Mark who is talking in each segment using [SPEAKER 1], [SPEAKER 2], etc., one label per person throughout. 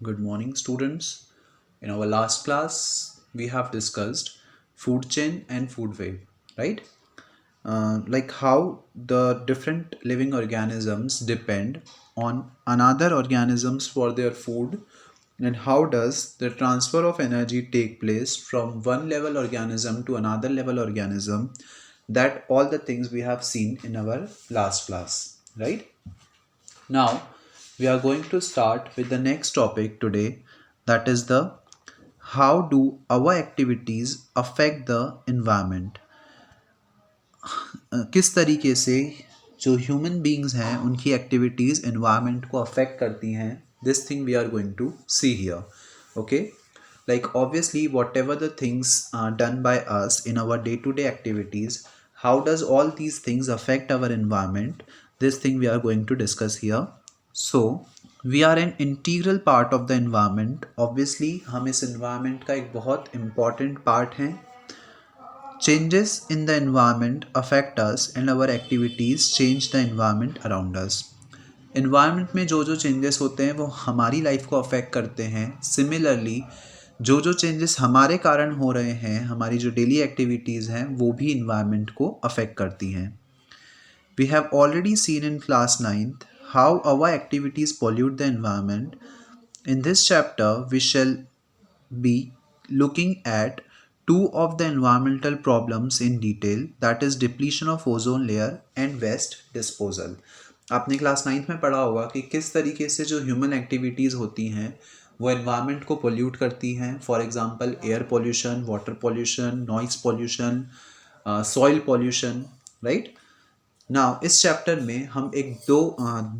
[SPEAKER 1] Good morning, students. In our last class, we have discussed food chain and food web, right? Like how the different living organisms depend on another organisms for their food, and how does the transfer of energy take place from one level organism to another level organism. That all the things we have seen in our last class, right? Now, we are going to start with the next topic today, that is the how do our activities affect the environment. किस तरीके से जो human beings हैं उनकी activities environment को affect करती हैं. This thing we are going to see here. Okay, like obviously whatever the things are done by us in our day to day activities, how does all these things affect our environment? This thing we are going to discuss here. So we are an integral part of the environment. Obviously हम इस environment का एक बहुत important part हैं. Changes in the environment affect us and our activities change the environment around us. Environment में जो जो changes होते हैं वो हमारी life को affect करते हैं. Similarly, जो जो changes हमारे कारण हो रहे हैं, हमारी जो daily activities हैं वो भी environment को affect करती हैं. We have already seen in class 9th how our activities pollute the environment. In this chapter, we shall be looking at two of the environmental problems in detail, that is depletion of ozone layer and waste disposal. आपने class 9th में पढ़ा होगा कि किस तरीके से जो human activities होती हैं वो एनवायरनमेंट को पोल्यूट करती हैं. For example air pollution, water pollution, noise pollution, soil pollution, right. Now इस चैप्टर में हम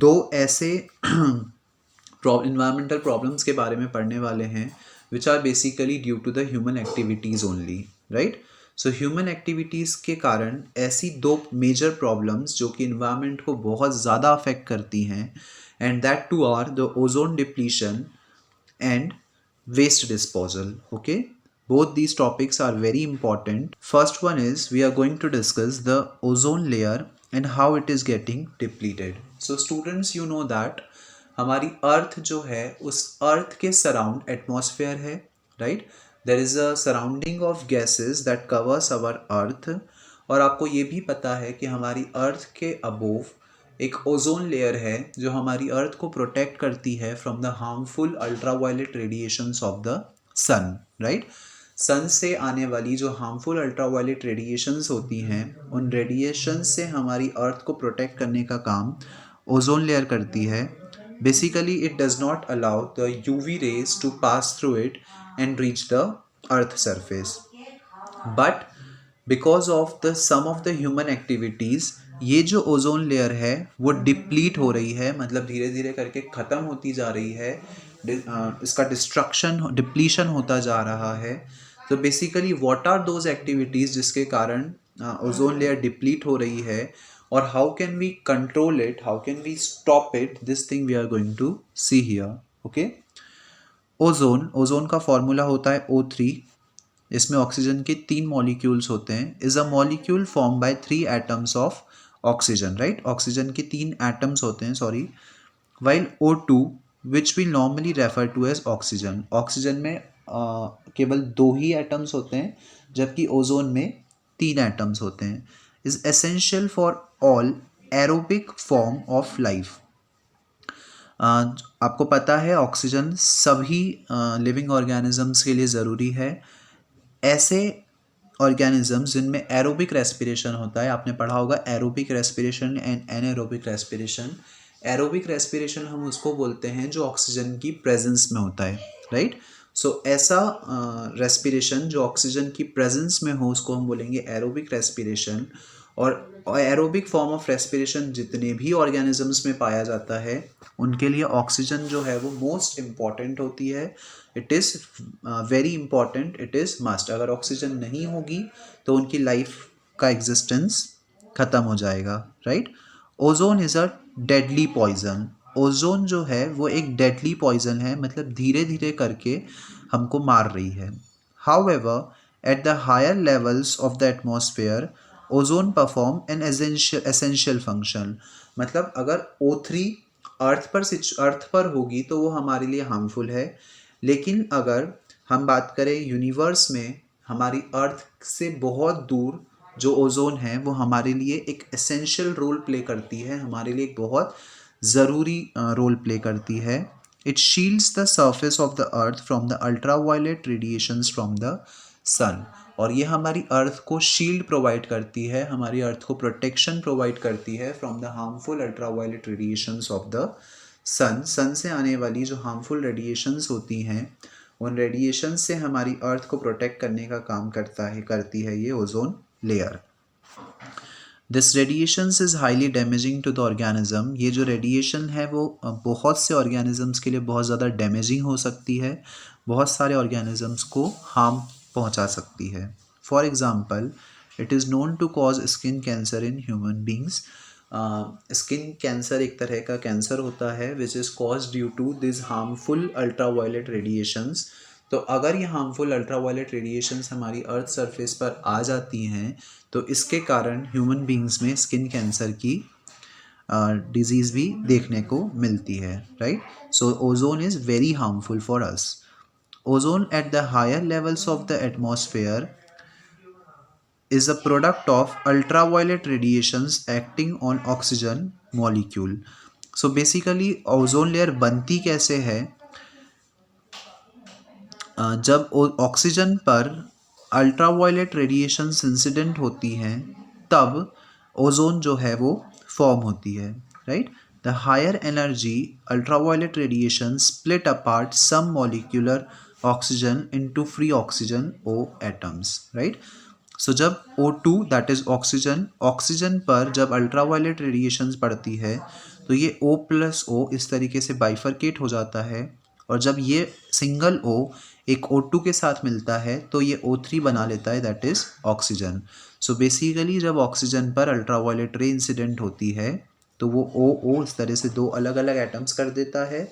[SPEAKER 1] दो ऐसे environmental problems के बारे में पढ़ने वाले हैं which are basically due to the human activities only, right? So human activities के कारण ऐसी दो major problems जो कि environment को बहुत ज़्यादा affect करती हैं, and that too are the ozone depletion and waste disposal. Okay, both these topics are very important. First one is we are going to discuss the ozone layer and how it is getting depleted. So students, you know that हमारी अर्थ जो है उस earth के surround atmosphere है, right. There is a surrounding of gases that covers our earth. और आपको ये भी पता है कि हमारी अर्थ के अबोव एक ओजोन लेयर है जो हमारी अर्थ को प्रोटेक्ट करती है from the harmful ultraviolet radiations of the sun, right. Sun से आने वाली जो हार्मफुल अल्ट्रावायलेट रेडिएशंस होती हैं उन रेडिएशंस से हमारी अर्थ को प्रोटेक्ट करने का काम ओजोन लेयर करती है. Basically, it does not allow the UV rays to pass through it and reach the earth surface. But because of the some of the human activities, ये जो ओजोन लेयर है वो deplete हो रही है, मतलब धीरे धीरे करके ख़त्म होती जा रही है. इसका डिस्ट्रक्शन डिप्लीशन होता जा रहा है. तो basically what are those activities जिसके कारण ओजोन लेयर डिप्लीट हो रही है, और how can we control it, how can we stop it, this thing we are going to see here. Okay, ozone का फॉर्मूला होता है O3. इसमें ऑक्सीजन के 3 मॉलिक्यूल्स होते हैं. Is a molecule form by 3 atoms of oxygen, right. Oxygen के 3 atoms होते हैं, sorry. While O2 which we normally refer to as oxygen. Oxygen में केवल 2 ही एटम्स होते हैं, जबकि ओजोन में 3 एटम्स होते हैं. Is essential for all aerobic form of life. आपको पता है ऑक्सीजन सभी लिविंग ऑर्गेनिजम्स के लिए ज़रूरी है. ऐसे ऑर्गेनिजम्स जिनमें एरोबिक रेस्पिरेशन होता है, आपने पढ़ा होगा aerobic respiration and anaerobic respiration. Aerobic respiration हम उसको बोलते हैं जो ऑक्सीजन की प्रेजेंस में होता है, राइट. सो ऐसा रेस्पिरेशन जो ऑक्सीजन की प्रेजेंस में हो उसको हम बोलेंगे एरोबिक रेस्पिरेशन. और एरोबिक फॉर्म ऑफ रेस्पिरेशन जितने भी ऑर्गेनिजम्स में पाया जाता है उनके लिए ऑक्सीजन जो है वो मोस्ट इम्पॉर्टेंट होती है. It is very important, it is must. अगर ऑक्सीजन नहीं होगी तो उनकी लाइफ का एग्जिस्टेंस ख़त्म हो जाएगा, right. Ozone is a deadly poison. Ozone जो है वो एक डेडली पॉइजन है, मतलब धीरे धीरे करके हमको मार रही है. However at the higher levels of the atmosphere ozone perform an essential function. मतलब अगर O3 अर्थ पर होगी तो वो हमारे लिए हार्मफुल है, लेकिन अगर हम बात करें यूनिवर्स में, हमारी अर्थ से बहुत दूर जो ओजोन है वो हमारे लिए एक एसेंशियल रोल प्ले करती है, हमारे लिए एक बहुत ज़रूरी रोल प्ले करती है. It shields the surface of the earth from the ultraviolet radiations from the sun. और ये हमारी अर्थ को शील्ड प्रोवाइड करती है, हमारी अर्थ को प्रोटेक्शन प्रोवाइड करती है from the harmful ultraviolet radiations of the sun से आने वाली जो हार्मफुल रेडिएशंस होती हैं, उन रेडिएशन से हमारी अर्थ को प्रोटेक्ट करने का काम करती है ये ozone layer. This radiations is highly damaging to the organism. ये जो रेडिएशन है वो बहुत से ऑर्गेनिजम्स के लिए बहुत ज़्यादा डैमेजिंग हो सकती है, बहुत सारे ऑर्गेनिजम्स को हार्म पहुंचा सकती है. For example, it is known to cause skin cancer in human beings. Skin cancer एक तरह का कैंसर होता है which is cause due to this harmful ultraviolet radiations. तो अगर ये हार्मफुल अल्ट्रावायलेट रेडिएशंस हमारी अर्थ सरफेस पर आ जाती हैं तो इसके कारण ह्यूमन बींग्स में स्किन कैंसर की डिजीज़ भी देखने को मिलती है, right. So ozone is very harmful for us. Ozone at the higher levels of the atmosphere is a product of ultraviolet radiations acting on oxygen molecule. So basically ozone layer बनती कैसे है, जब oxygen पर ultraviolet radiations incident होती हैं तब ozone जो है वो फॉर्म होती है, right. The higher energy ultraviolet radiation split apart some molecular oxygen into free oxygen O atoms, right. So जब O2 दैट इज़ ऑक्सीजन पर जब अल्ट्रावायलेट रेडिएशंस पड़ती है तो ये O+O इस तरीके से बाइफरकेट हो जाता है, और जब ये सिंगल O एक O2 के साथ मिलता है तो ये O3 बना लेता है that is oxygen. So basically जब ऑक्सीजन पर अल्ट्रावायलेट रे इंसिडेंट होती है तो वो O इस तरह से दो अलग अलग एटम्स कर देता है.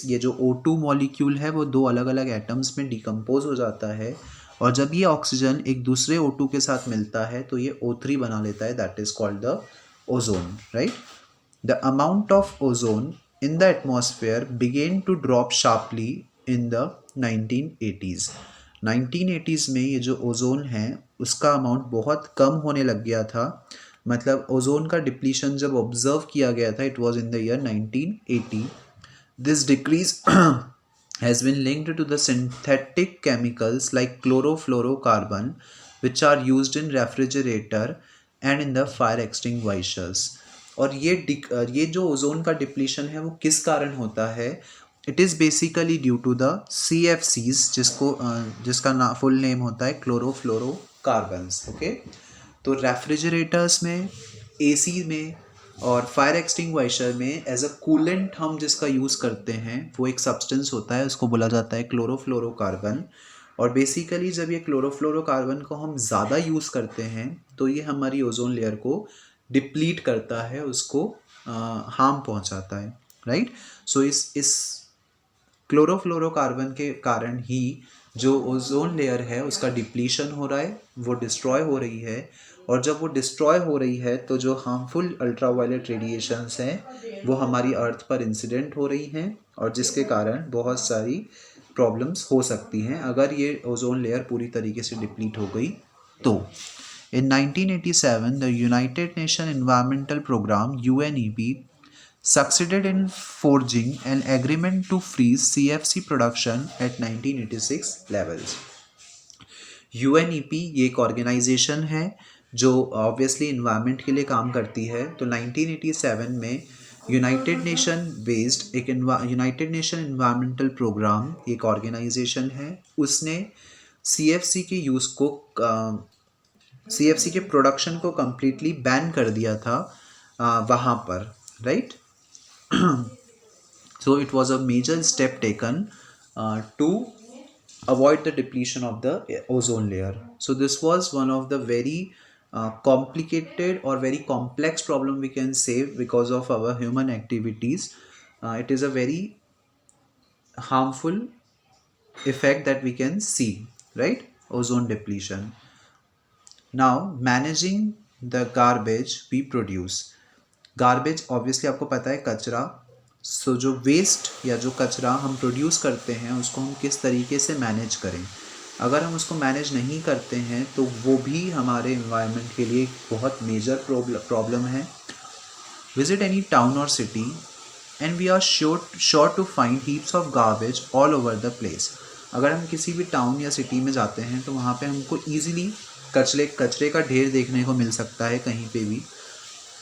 [SPEAKER 1] ये जो O2 मॉलिक्यूल है वो दो अलग अलग एटम्स में डिकम्पोज हो जाता है, और जब ये ऑक्सीजन एक दूसरे O2 के साथ मिलता है तो ये O3 बना लेता है that is called the ozone, right. The amount of ozone in the atmosphere began to drop sharply in the 1980s. 1980s में ये जो ओजोन है उसका अमाउंट बहुत कम होने लग गया था. मतलब ओजोन का डिप्लीशन जब ऑब्जर्व किया गया था it was in the year 1980. This decrease has been linked to the synthetic chemicals like chlorofluorocarbon which are used in refrigerator and in the fire extinguishers. और ये जो ओजोन का डिप्लीशन है वो किस कारण होता है, it is basically due to the CFCs जिसका फुल नेम होता है क्लोरोफ्लोरोकार्बन्स. ओके, तो रेफ्रिजरेटर्स में, AC में और फायर एक्सटिंग्विशर में एज अ कूलेंट हम जिसका यूज़ करते हैं वो एक सब्सटेंस होता है, उसको बोला जाता है क्लोरोफ्लोरोकार्बन. और बेसिकली जब ये क्लोरोफ्लोरोकार्बन को हम ज़्यादा यूज़ करते हैं तो ये हमारी ओजोन लेयर को डिप्लीट करता है, उसको हार्म पहुंचाता है, राइट. सो इस क्लोरोफ्लोरोकार्बन के कारण ही जो ओजोन लेयर है उसका डिप्लीशन हो रहा है, वो डिस्ट्रॉय हो रही है. और जब वो डिस्ट्रॉय हो रही है तो जो हार्मफुल अल्ट्रावायलेट रेडिएशंस हैं वो हमारी अर्थ पर इंसिडेंट हो रही हैं, और जिसके कारण बहुत सारी प्रॉब्लम्स हो सकती हैं अगर ये ओजोन लेयर पूरी तरीके से डिप्लीट हो गई तो. In 1987, the United Nations Environmental Programme (UNEP) succeeded in forging an agreement to freeze CFC production at 1986 levels. UNEP ये एक ऑर्गेनाइजेशन है जो ऑब्वियसली इन्वायरमेंट के लिए काम करती है. तो 1987 में यूनाइटेड नेशन इन्वायरमेंटल प्रोग्राम एक ऑर्गेनाइजेशन है, उसने CFC के यूज़ को CFC के प्रोडक्शन को कम्प्लीटली बैन कर दिया था वहाँ पर, right. So it was a major step taken to avoid the depletion of the ozone layer. So this was one of the very complicated or very complex problem we can say because of our human activities. It is a very harmful effect that we can see, right? Ozone depletion. Now managing the garbage we produce. Garbage obviously आपको पता है कचरा. सो जो waste या जो कचरा हम produce करते हैं उसको हम किस तरीके से मैनेज करें। अगर हम उसको मैनेज नहीं करते हैं तो वो भी हमारे इन्वायरमेंट के लिए एक बहुत मेजर प्रॉब्लम है। विजिट एनी टाउन और city and we are sure to find heaps of garbage all over the place. अगर हम किसी भी टाउन या सिटी में जाते हैं तो वहाँ पे हमको ईजिली कचरे का ढेर देखने को मिल सकता है कहीं पे भी।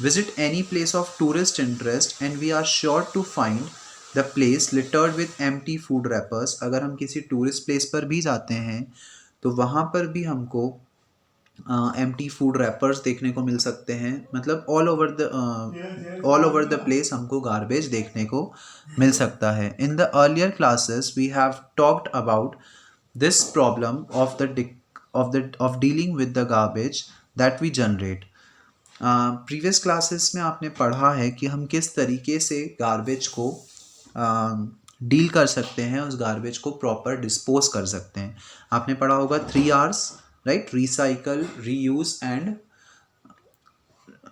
[SPEAKER 1] Visit any place of tourist interest and we are sure to find the place littered with empty food wrappers। अगर हम किसी टूरिस्ट प्लेस पर भी जाते हैं तो वहाँ पर भी हमको एम्प्टी फूड रैपर्स देखने को मिल सकते हैं। मतलब ऑल ओवर द प्लेस हमको गार्बेज देखने को मिल सकता है। In the earlier classes we have talked about this problem of dealing with the garbage that we generate. Previous classes में आपने पढ़ा है कि हम किस तरीके से गार्बेज को डील कर सकते हैं, उस गार्बेज को प्रॉपर डिस्पोज कर सकते हैं। आपने पढ़ा होगा 3 R's, right? Recycle, reuse and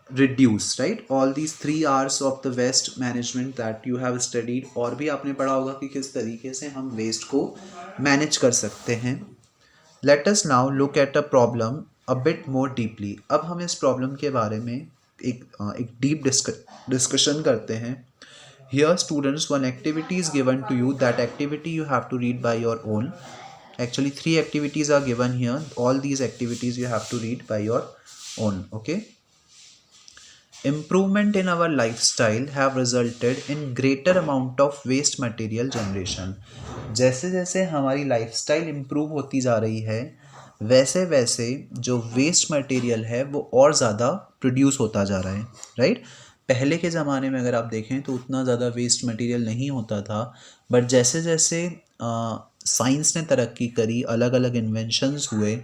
[SPEAKER 1] reduce, right? All these 3 R's of the waste management that you have studied. और भी आपने पढ़ा होगा कि किस तरीके से हम वेस्ट को मैनेज कर सकते हैं। Let us now look at a problem a bit more deeply. अब हम इस प्रॉब्लम के बारे में एक डीप डिस्कशन करते हैं। Here students, one activity is given to you. That activity you have to read by your own. Actually 3 activities are given here. All these activities you have to read by your own. Okay. Improvement in our lifestyle have resulted in greater amount of waste material generation. जैसे जैसे हमारी lifestyle improve होती जा रही है वैसे वैसे जो वेस्ट मटेरियल है वो और ज़्यादा प्रोड्यूस होता जा रहा है, राइट? पहले के ज़माने में अगर आप देखें तो उतना ज़्यादा वेस्ट मटेरियल नहीं होता था, बट जैसे जैसे साइंस ने तरक्की करी, अलग अलग इन्वेंशंस हुए,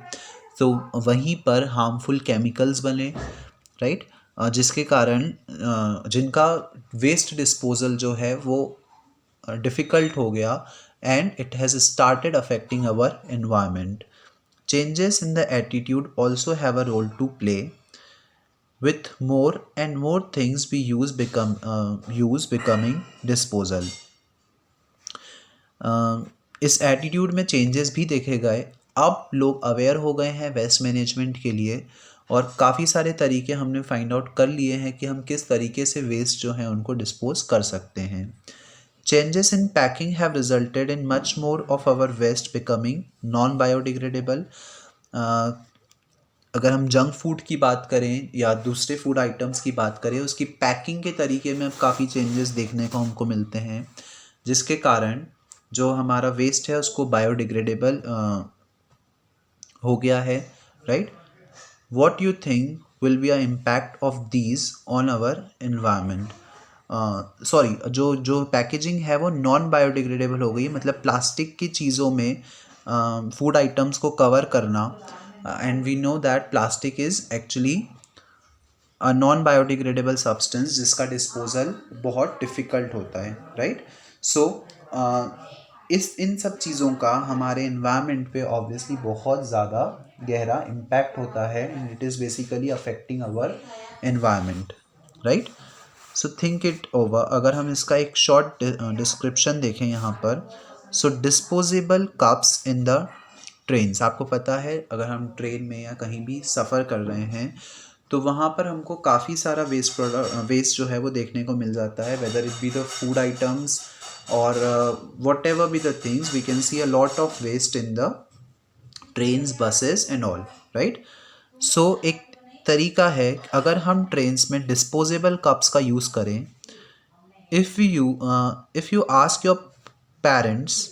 [SPEAKER 1] तो वहीं पर हार्मफुल केमिकल्स बने, राइट? जिसके कारण जिनका वेस्ट डिस्पोजल जो है वो डिफ़िकल्ट हो गया and it has started affecting our environment. Changes in the attitude also have a role to play. With more and more things we use becoming disposal. इस एटीट्यूड में चेंजेस भी देखे गए। अब लोग अवेयर हो गए हैं वेस्ट मैनेजमेंट के लिए और काफ़ी सारे तरीके हमने फाइंड आउट कर लिए हैं कि हम किस तरीके से वेस्ट जो है उनको डिस्पोज कर सकते हैं। Changes in packing have resulted in much more of our waste becoming non-biodegradable. अगर हम जंक फूड की बात करें या दूसरे फूड आइटम्स की बात करें, उसकी पैकिंग के तरीके में अब काफ़ी चेंजेस देखने को हमको मिलते हैं, जिसके कारण जो हमारा वेस्ट है उसको बायोडिग्रेडेबल हो गया है, right? What you think will be a impact of these on our environment? Sorry, जो पैकेजिंग है वो नॉन बायोडिग्रेडेबल हो गई है, मतलब प्लास्टिक की चीज़ों में फूड आइटम्स को कवर करना। And we know that plastic is actually a non biodegradable substance जिसका डिस्पोजल बहुत डिफ़िकल्ट होता है, राइट? सो इन सब चीज़ों का हमारे एनवायरनमेंट पे ऑब्वियसली बहुत ज़्यादा गहरा इम्पैक्ट होता है and it is basically affecting our environment, right? So think it over. अगर हम इसका एक शॉर्ट डिस्क्रिप्शन देखें यहाँ पर, so disposable cups in the trains. आपको पता है अगर हम ट्रेन में या कहीं भी सफ़र कर रहे हैं तो वहाँ पर हमको काफ़ी सारा वेस्ट जो है वो देखने को मिल जाता है, whether it be the food items और whatever be the things, we can see a lot of waste in the trains, buses and all, right? So एक तरीका है अगर हम ट्रेन्स में डिस्पोजेबल कप्स का यूज़ करें, if you ask your parents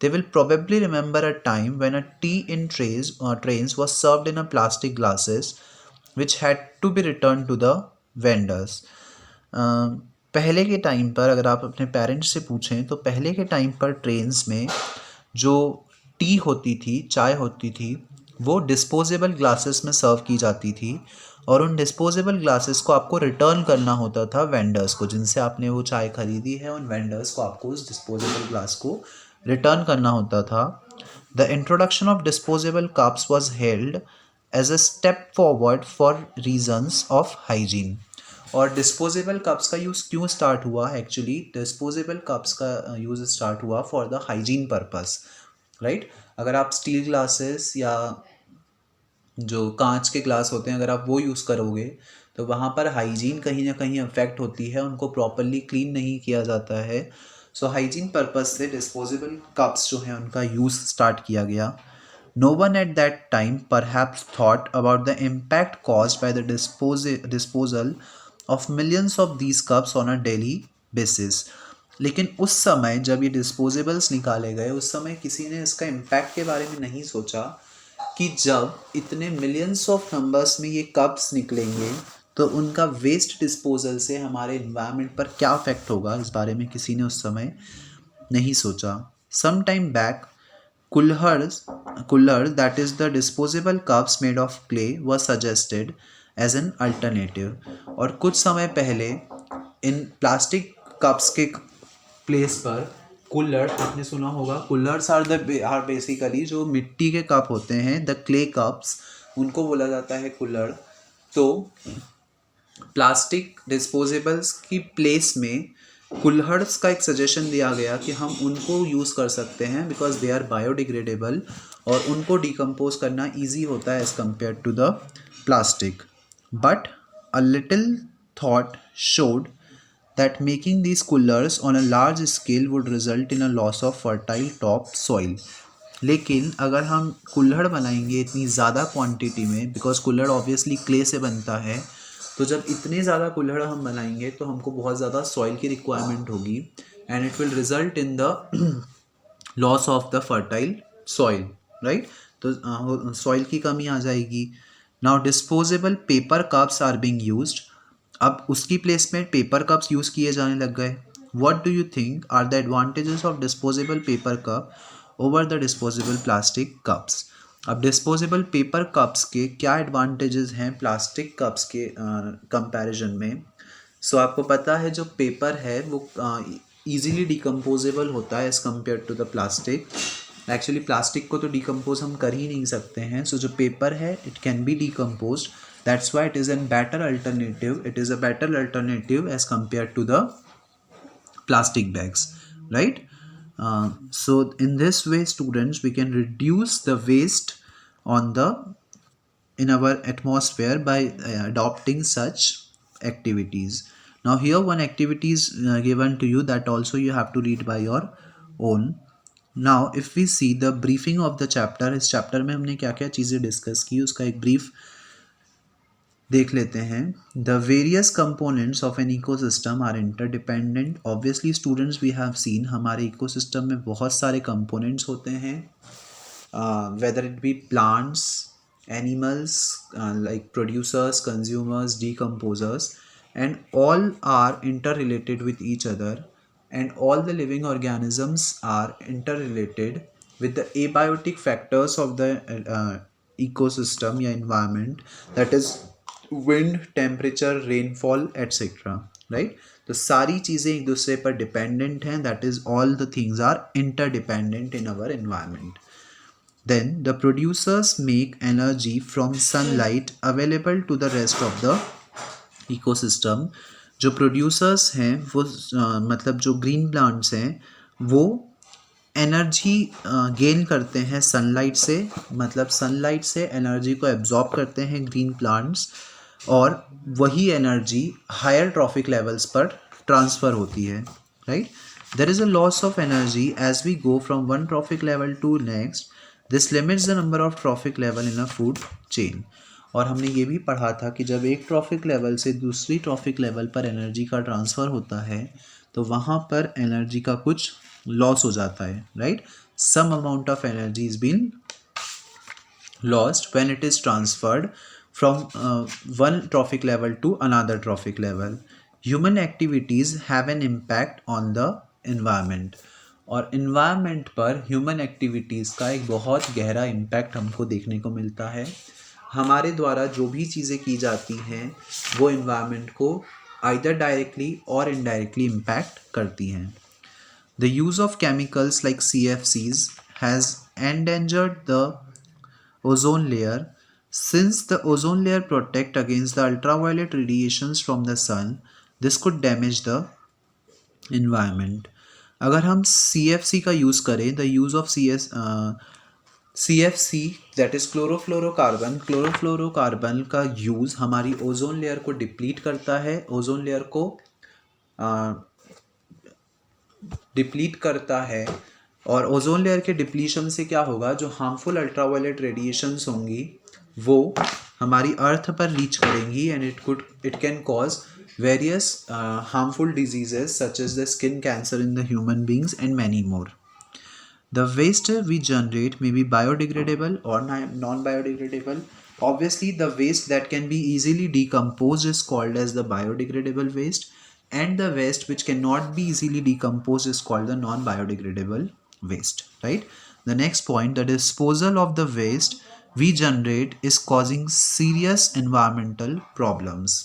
[SPEAKER 1] they will probably remember a time when a tea in trains was served in a plastic glasses which had to be returned to the vendors. पहले के time पर अगर आप अपने parents से पूछें तो पहले के टाइम पर ट्रेन्स में जो टी होती थी, चाय होती थी, वो डिस्पोजेबल ग्लासेस में सर्व की जाती थी और उन डिस्पोजेबल ग्लासेस को आपको रिटर्न करना होता था वेंडर्स को, जिनसे आपने वो चाय खरीदी है, उन वेंडर्स को आपको उस डिस्पोजेबल ग्लास को रिटर्न करना होता था। The introduction of disposable cups was held as a step forward for reasons of hygiene. और डिस्पोजेबल कप्स का यूज़ क्यों स्टार्ट हुआ? एक्चुअली डिस्पोजेबल कप्स का यूज़ स्टार्ट हुआ for the hygiene purpose, right? अगर आप स्टील ग्लासेस या जो कांच के ग्लास होते हैं अगर आप वो यूज़ करोगे तो वहाँ पर हाइजीन कहीं ना कहीं अफेक्ट होती है, उनको प्रॉपरली क्लीन नहीं किया जाता है। सो हाइजीन पर्पस से डिस्पोजेबल कप्स जो हैं उनका यूज़ स्टार्ट किया गया। No one at that time perhaps thought about the impact caused by the disposal of millions of these cups on a daily basis. लेकिन उस समय जब ये डिस्पोजेबल्स निकाले गए उस समय किसी ने इसका इम्पैक्ट के बारे में नहीं सोचा कि जब इतने मिलियंस ऑफ नंबर्स में ये कप्स निकलेंगे तो उनका वेस्ट डिस्पोजल से हमारे इन्वायरमेंट पर क्या इफेक्ट होगा, इस बारे में किसी ने उस समय नहीं सोचा। Some time back kulhad that is the disposable cups made of clay was suggested as an alternative. और कुछ समय पहले इन प्लास्टिक कप्स के प्लेस पर कुल्हड़, आपने सुना होगा, कुल्हड़्स आर बेसिकली जो मिट्टी के कप होते हैं, द क्ले कप्स, उनको बोला जाता है कुल्हड़। तो प्लास्टिक डिस्पोजेबल्स की प्लेस में कुल्हड़्स का एक सजेशन दिया गया कि हम उनको यूज़ कर सकते हैं बिकॉज दे आर बायोडिग्रेडेबल और उनको डिकम्पोज करना ईजी होता है as compare to the plastic. But a little thought showed that making these coolers on a large scale would result in a loss of fertile top soil। लेकिन अगर हम कुल्हड़ बनाएंगे इतनी ज़्यादा क्वांटिटी में, बिकॉज कुल्हड़ ऑब्वियसली क्ले से बनता है, तो जब इतने ज़्यादा कुल्हड़ हम बनाएंगे तो हमको बहुत ज़्यादा सॉइल की रिक्वायरमेंट होगी and it will result in the loss of the fertile soil, right? तो सॉइल की कमी आ जाएगी। Now disposable paper cups are being used. अब उसकी प्लेस में पेपर कप्स यूज़ किए जाने लग गए। What do you think are the advantages of disposable paper cup over the disposable plastic cups? अब डिस्पोजेबल पेपर कप्स के क्या एडवांटेजेस हैं प्लास्टिक कप्स के कंपैरिजन में? सो आपको पता है जो पेपर है वो ईजिली डिकम्पोजेबल होता है as compare to the plastic. Actually plastic को तो डिकम्पोज हम कर ही नहीं सकते हैं, सो जो पेपर है it can be decompose, that's why it is an better alternative, it is a better alternative as compare to the plastic bags, right? So in this way students we can reduce the waste on the in our atmosphere by adopting such activities. Now here one activity is given to you that also you have to read by your own. Now if we see the briefing of the chapter, इस chapter में हमने क्या क्या चीज़ें discuss की उसका एक brief देख लेते हैं। The various components of an ecosystem are interdependent. Obviously students we have seen हमारे इकोसिस्टम में बहुत सारे कंपोनेंट्स होते हैं, whether it be plants, animals like producers, consumers, decomposers, and all are interrelated with each other, and all the living organisms are interrelated with the abiotic factors of the ecosystem या environment, that is wind, temperature, rainfall etcetera, right? तो सारी चीज़ें एक दूसरे पर dependent हैं, that is all the things are interdependent in our environment. Then the producers make energy from sunlight available to the rest of the ecosystem. जो producers हैं वो मतलब जो ग्रीन प्लांट्स हैं वो एनर्जी गेन करते हैं सनलाइट से, मतलब सनलाइट से एनर्जी को एब्जॉर्ब करते हैं ग्रीन प्लांट्स और वही एनर्जी हायर ट्रॉफिक लेवल्स पर ट्रांसफ़र होती है, right? There is a loss of energy as we go from one trophic level to next, this limits the number of trophic level in a food chain. और हमने ये भी पढ़ा था कि जब एक ट्रॉफिक लेवल से दूसरी ट्रॉफिक लेवल पर एनर्जी का ट्रांसफ़र होता है तो वहाँ पर एनर्जी का कुछ लॉस हो जाता है, right? Some amount of energy is been lost when it is transferred from one trophic level to another trophic level. Human activities have an impact on the environment, और environment पर human activities का एक बहुत गहरा impact हमको देखने को मिलता है। हमारे द्वारा जो भी चीज़ें की जाती हैं वो environment को either directly or indirectly impact करती हैं। The use of chemicals like CFCs has endangered the ozone layer Since the ozone layer protect against the ultraviolet radiations from the sun, this could damage the environment. अगर हम CFC का use करें, the use of CFC that is chlorofluorocarbon का use हमारी ozone layer को deplete करता है, ozone layer को डिप्लीट करता है। और ओजोन लेयर के डिप्लीशन से क्या होगा, जो हार्मफुल अल्ट्रावायलेट रेडिएशंस होंगी वो हमारी अर्थ पर रीच करेंगी and it can cause various harmful diseases such as the skin cancer in the human beings and many more. The waste we generate may be biodegradable or non-biodegradable. Obviously, the waste that can be easily decomposed is called as the biodegradable waste, and the waste which cannot be easily decomposed is called the non-biodegradable waste, right? The next point, the disposal of the waste we generate is causing serious environmental problems.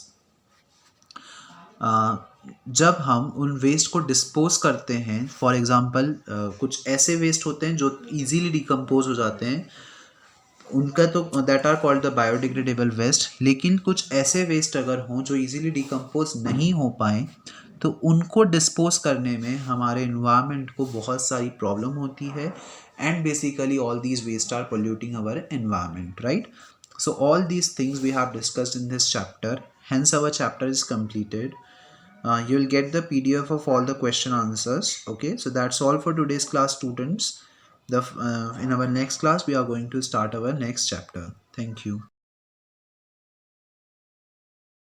[SPEAKER 1] जब हम उन waste को dispose करते हैं, for example कुछ ऐसे waste होते हैं जो इजीली डिकम्पोज हो जाते हैं, उनका तो that are called the biodegradable waste. लेकिन कुछ ऐसे वेस्ट अगर हों जो इजीली डिकम्पोज नहीं हो पाए, तो उनको डिस्पोज करने में हमारे इन्वायरमेंट को बहुत सारी प्रॉब्लम होती है, and basically all these waste are polluting our environment, right? So all these things we have discussed in this chapter, hence our chapter is completed. You will get the PDF of all the question answers. Okay, so that's all for today's class, students. In our next class we are going to start our next chapter. Thank you.